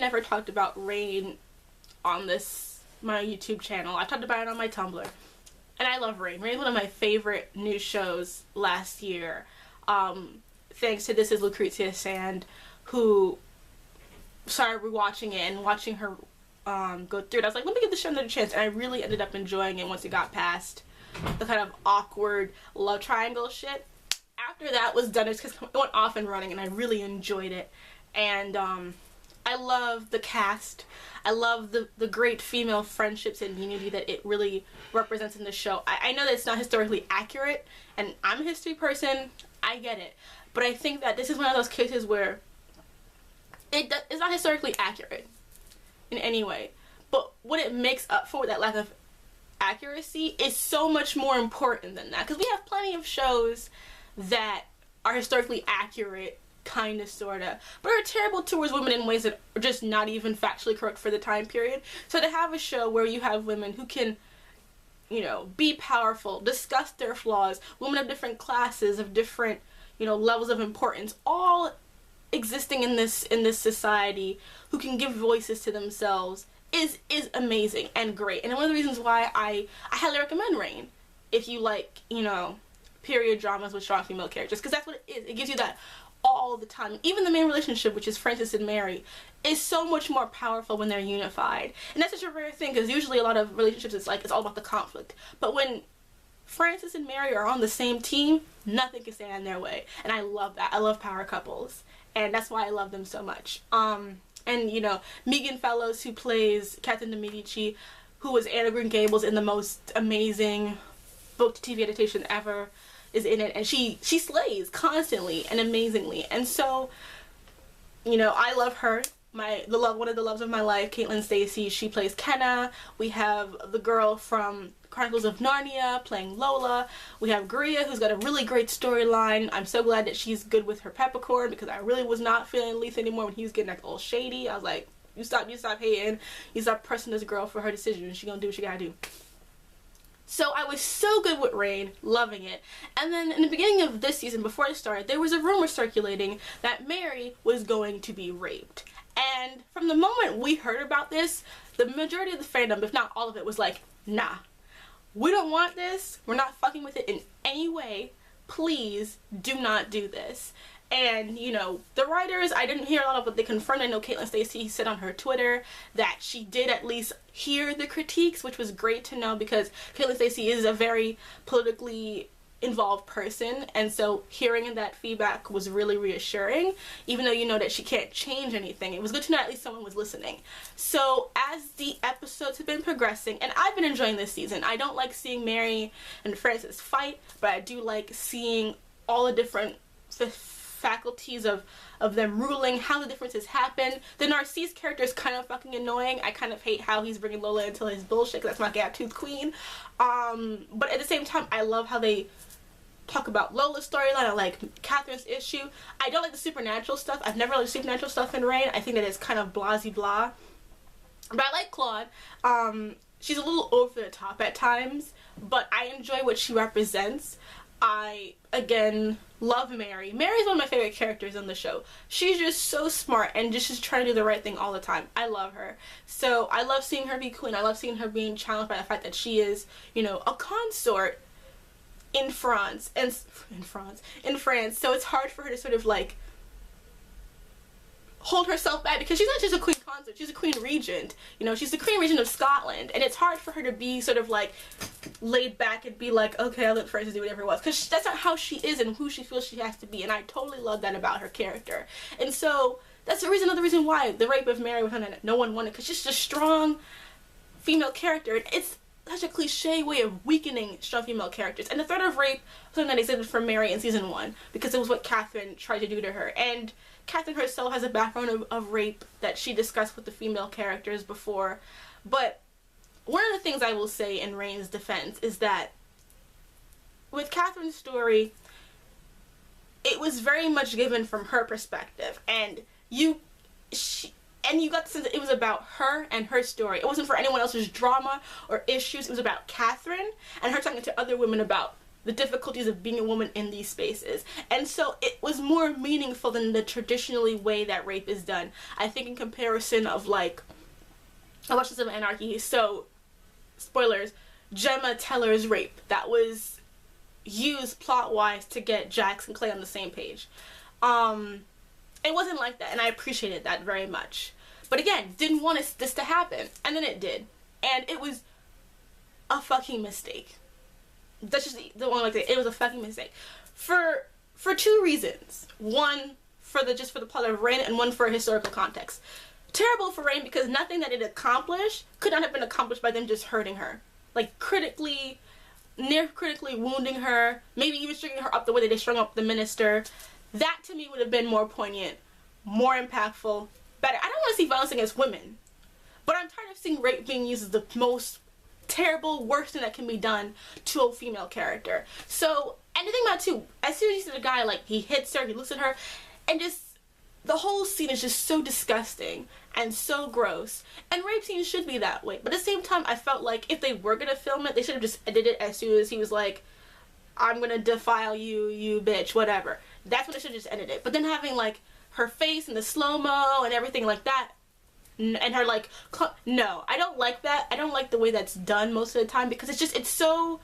never talked about Rain on my YouTube channel. I talked about it on my Tumblr. And I love Rain. Rain's one of my favorite new shows last year. Thanks to This Is Lucrezia Sand, who started rewatching it and watching her go through it. I was like, let me give the show another chance. And I really ended up enjoying it once it got past the kind of awkward love triangle shit. After that was done, it's because it went off and running, and I really enjoyed it. And I love the cast. I love the great female friendships and unity that it really represents in the show. I know that it's not historically accurate, and I'm a history person, I get it. But I think that this is one of those cases where it's not historically accurate in any way. But what it makes up for, that lack of accuracy, is so much more important than that. Because we have plenty of shows that are historically accurate, kind of, sort of, but are terrible towards women in ways that are just not even factually correct for the time period. So to have a show where you have women who can, you know, be powerful, discuss their flaws, women of different classes, of different, you know, levels of importance, all existing in this society, who can give voices to themselves, is amazing and great. And one of the reasons why I highly recommend Rain, if you like, you know, period dramas with strong female characters, because that's what it is. It gives you that all the time. Even the main relationship, which is Francis and Mary, is so much more powerful when they're unified. And that's such a rare thing, because usually a lot of relationships, it's all about the conflict. But when Francis and Mary are on the same team, nothing can stand in their way. And I love that. I love power couples. And that's why I love them so much. And, you know, Megan Fellows, who plays Catherine de Medici, who was Anne of Green Gables in the most amazing book-to-TV adaptation ever, is in it, and she slays constantly and amazingly. And so, you know, I love her. One of the loves of my life, Caitlin Stacey, she plays Kenna. We have the girl from Chronicles of Narnia playing Lola. We have Greer, who's got a really great storyline. I'm so glad that she's good with her peppercorn, because I really was not feeling Lisa anymore when he was getting like all shady. I was like, you stop hating, you stop pressing this girl for her decision. She gonna do what she gotta do. So I was so good with Rain, loving it. And then in the beginning of this season, before it started, there was a rumor circulating that Mary was going to be raped. And from the moment we heard about this, the majority of the fandom, if not all of it, was like, nah, we don't want this. We're not fucking with it in any way. Please do not do this. And, you know, the writers, I didn't hear a lot of what they confirmed. I know Caitlin Stacey said on her Twitter that she did at least hear the critiques, which was great to know, because Caitlin Stacey is a very politically involved person, and so hearing that feedback was really reassuring, even though you know that she can't change anything. It was good to know at least someone was listening. So as the episodes have been progressing, and I've been enjoying this season, I don't like seeing Mary and Francis fight, but I do like seeing all the different faculties of them ruling, how the differences happen. The Narcisse character is kind of fucking annoying. I kind of hate how he's bringing Lola into his bullshit, because that's my gap-toothed queen. But at the same time, I love how they talk about Lola's storyline. I like Catherine's issue. I don't like the supernatural stuff. I've never liked supernatural stuff in Rain. I think that it's kind of blah-blah. But I like Claude. She's a little over the top at times, but I enjoy what she represents. I, again, love Mary. Mary's one of my favorite characters on the show. She's just so smart and just trying to do the right thing all the time. I love her. So I love seeing her be queen. I love seeing her being challenged by the fact that she is, you know, a consort in France. So it's hard for her to sort of like hold herself back, because she's not just a queen consort, she's a queen regent. You know, she's the queen regent of Scotland, and it's hard for her to be sort of like laid back and be like, okay, I'll let Frances do whatever it was, because that's not how she is and who she feels she has to be. And I totally love that about her character. And so that's another reason why the rape of Mary was something that no one wanted, because she's just a strong female character. And it's such a cliche way of weakening strong female characters. And the threat of rape was something that existed for Mary in season 1, because it was what Catherine tried to do to her. And Catherine herself has a background of rape that she discussed with the female characters before. But one of the things I will say in Rain's defense is that with Catherine's story, it was very much given from her perspective, and you got the sense that it was about her and her story. It wasn't for anyone else's drama or issues. It was about Catherine and her talking to other women about the difficulties of being a woman in these spaces. And so it was more meaningful than the traditionally way that rape is done. I think in comparison of, like, I watched some Anarchy, so, spoilers, Gemma Teller's rape, that was used plot-wise to get Jax and Clay on the same page. It wasn't like that, and I appreciated that very much. But again, didn't want this to happen, and then it did. And it was a fucking mistake. That's just the one, like, it was a fucking mistake. For 2 reasons. One, for the plot of Reign, and one for historical context. Terrible for Reign because nothing that it accomplished could not have been accomplished by them just hurting her. Like, near critically wounding her, maybe even stringing her up the way that they strung up the minister. That, to me, would have been more poignant, more impactful, better. I don't want to see violence against women, but I'm tired of seeing rape being used as the most terrible, worst thing that can be done to a female character. So, and the thing about it, too, as soon as you see the guy, like, he hits her, he looks at her, and just, the whole scene is just so disgusting and so gross. And rape scenes should be that way. But at the same time, I felt like if they were going to film it, they should have just edited it as soon as he was like, I'm going to defile you, you bitch, whatever. That's when they should have just ended it. But then having, like, her face and the slow-mo and everything like that, and her, like, no, I don't like that. I don't like the way that's done most of the time because it's so,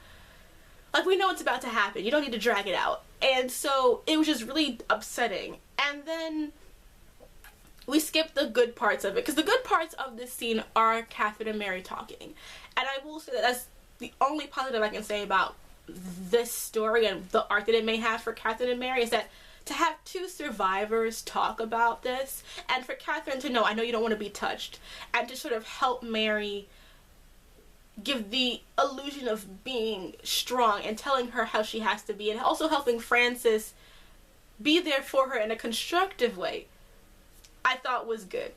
like, we know it's about to happen. You don't need to drag it out. And so it was just really upsetting. And then we skipped the good parts of it because the good parts of this scene are Catherine and Mary talking. And I will say that that's the only positive I can say about this story and the arc that it may have for Catherine and Mary is that to have 2 survivors talk about this, and for Catherine to know, I know you don't want to be touched, and to sort of help Mary give the illusion of being strong and telling her how she has to be, and also helping Frances be there for her in a constructive way, I thought was good.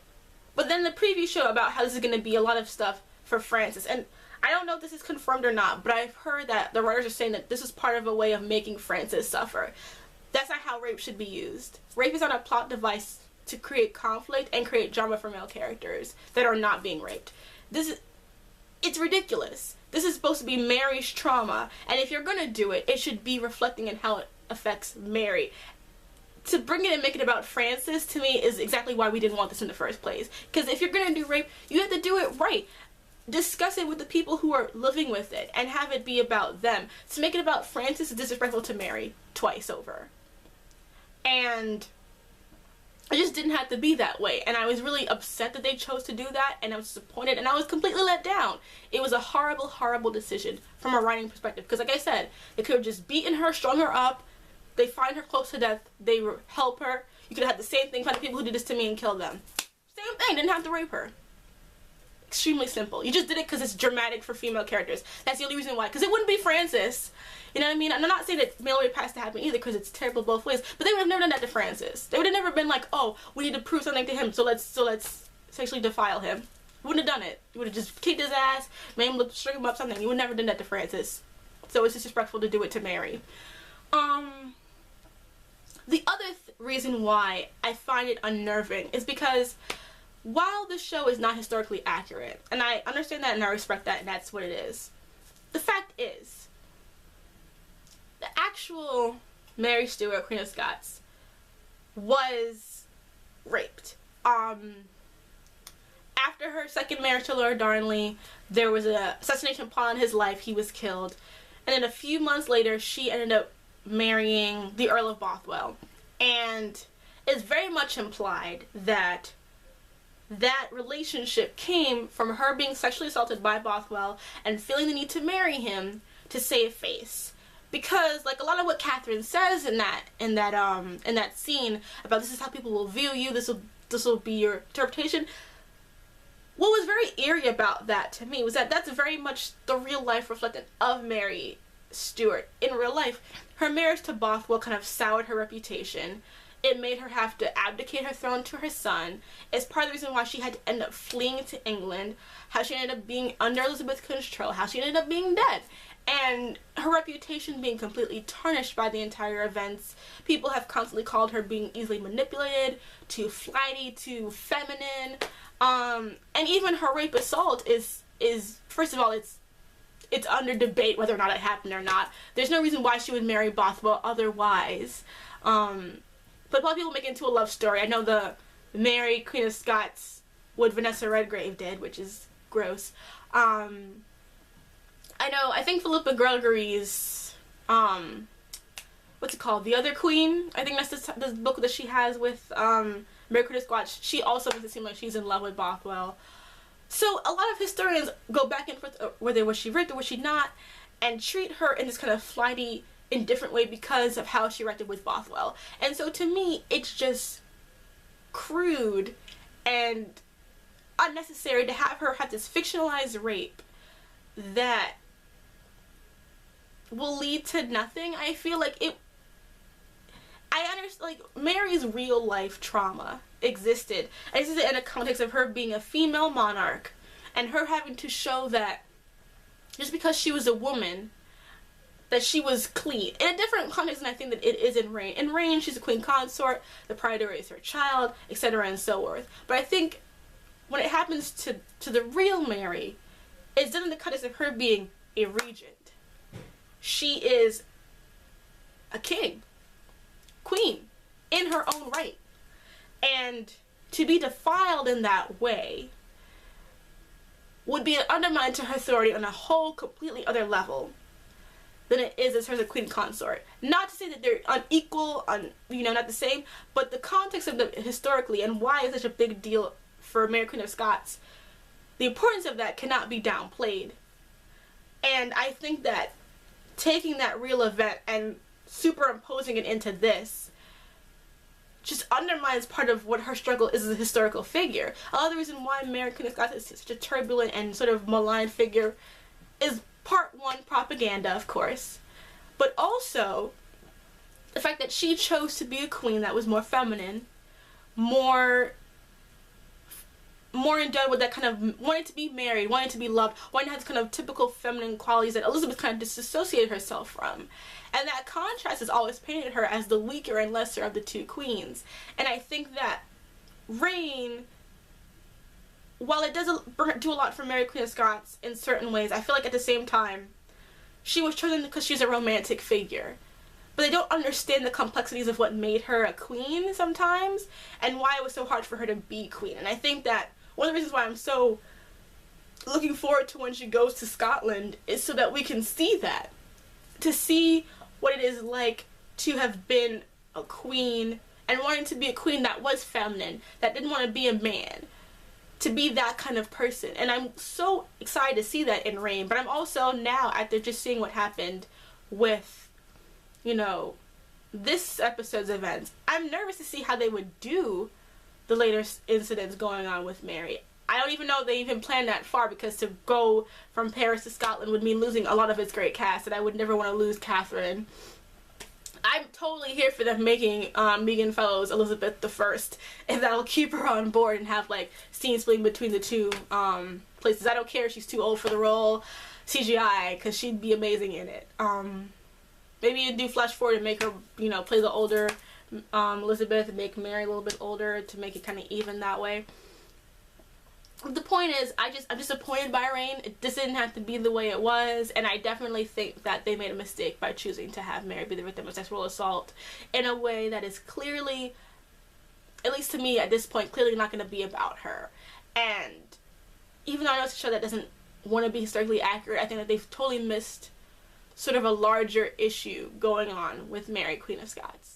But then the preview show about how this is going to be a lot of stuff for Frances, and I don't know if this is confirmed or not, but I've heard that the writers are saying that this is part of a way of making Frances suffer. That's not how rape should be used. Rape is not a plot device to create conflict and create drama for male characters that are not being raped. It's ridiculous. This is supposed to be Mary's trauma, and if you're gonna do it, it should be reflecting in how it affects Mary. To bring it and make it about Frances, to me, is exactly why we didn't want this in the first place. Because if you're gonna do rape, you have to do it right. Discuss it with the people who are living with it, and have it be about them. To make it about Frances is disrespectful to Mary twice over. And it just didn't have to be that way, and I was really upset that they chose to do that, and I was disappointed, and I was completely let down. It was a horrible, horrible decision from a writing perspective, because like I said, they could have just beaten her, strung her up, they find her close to death, they help her. You could have had the same thing, find the people who did this to me and kill them. Same thing, didn't have to rape her. Extremely simple. You just did it because it's dramatic for female characters. That's the only reason why, because it wouldn't be Frances. You know what I mean? And I'm not saying that male rape has to happen either because it's terrible both ways, but they would have never done that to Frances. They would have never been like, oh, we need to prove something to him, so let's sexually defile him. You wouldn't have done it. You would have just kicked his ass, made him string him up, something. You would never done that to Frances. So it's disrespectful to do it to Mary. The other reason why I find it unnerving is because while the show is not historically accurate, and I understand that and I respect that and that's what it is, the fact is, the actual Mary Stuart, Queen of Scots, was raped. After her second marriage to Lord Darnley, there was an assassination plot on his life, he was killed, and then a few months later she ended up marrying the Earl of Bothwell, and it's very much implied that that relationship came from her being sexually assaulted by Bothwell and feeling the need to marry him to save face. Because, like, a lot of what Catherine says in that scene about this is how people will view you, this will be your interpretation. What was very eerie about that to me was that that's very much the real life reflection of Mary Stuart. In real life, her marriage to Bothwell kind of soured her reputation. It made her have to abdicate her throne to her son. It's part of the reason why she had to end up fleeing to England, how she ended up being under Elizabeth's control, how she ended up being dead. And her reputation being completely tarnished by the entire events. People have constantly called her being easily manipulated, too flighty, too feminine. And even her rape assault is first of all, it's it's under debate whether or not it happened or not. There's no reason why she would marry Bothwell otherwise. But a lot of people make it into a love story. I know the Mary, Queen of Scots, what Vanessa Redgrave did, which is gross. I think Philippa Gregory's, what's it called? The Other Queen? I think that's the book that she has with Mary, Queen of Scots. She also makes it seem like she's in love with Bothwell. So a lot of historians go back and forth whether was she raped or was she not, and treat her in this kind of flighty, indifferent way because of how she reacted with Bothwell. And so to me, it's just crude and unnecessary to have her have this fictionalized rape that will lead to nothing. I feel like I understand, like, Mary's real life trauma existed in a context of her being a female monarch and her having to show that just because she was a woman that she was clean. In a different context than I think that it is in Reign. In Reign, she's a queen consort, the pride to raise her child, etc. and so forth. But I think when it happens to the real Mary, it's done in the context of her being a regent. She is a queen, in her own right. And to be defiled in that way would be an undermine to her authority on a whole completely other level than it is as her as a queen consort. Not to say that they're unequal, not the same, but the context of them historically and why it's such a big deal for Mary, Queen of Scots, the importance of that cannot be downplayed. And I think that taking that real event and superimposing it into this just undermines part of what her struggle is as a historical figure. A lot of the reason why Mary, Queen of Scots is such a turbulent and sort of maligned figure is part one, propaganda, of course, but also the fact that she chose to be a queen that was more feminine, more endowed with that kind of wanting to be married, wanting to be loved, wanting to have kind of typical feminine qualities that Elizabeth kind of disassociated herself from. And that contrast has always painted her as the weaker and lesser of the two queens. And I think that Reign, while it does do a lot for Mary, Queen of Scots in certain ways, I feel like at the same time, she was chosen because she's a romantic figure. But they don't understand the complexities of what made her a queen sometimes, and why it was so hard for her to be queen. And I think that one of the reasons why I'm so looking forward to when she goes to Scotland is so that we can see that. To see what it is like to have been a queen and wanting to be a queen that was feminine, that didn't want to be a man. To be that kind of person. And I'm so excited to see that in Reign. But I'm also now, after just seeing what happened with, this episode's events, I'm nervous to see how they would do the later incidents going on with Mary. I don't even know if they even planned that far, because to go from Paris to Scotland would mean losing a lot of its great cast, and I would never want to lose Catherine. I'm totally here for them making Megan Fellows Elizabeth I, if that'll keep her on board and have like scene splitting between the two places. I don't care if she's too old for the role, CGI, because she'd be amazing in it. Maybe you do flash forward and make her, play the older Elizabeth and make Mary a little bit older to make it kind of even that way. The point is, I'm disappointed by Reign. This didn't have to be the way it was, and I definitely think that they made a mistake by choosing to have Mary be the victim of sexual assault in a way that is clearly, at least to me at this point, clearly not going to be about her. And even though I know it's a show that doesn't want to be historically accurate, I think that they've totally missed sort of a larger issue going on with Mary, Queen of Scots.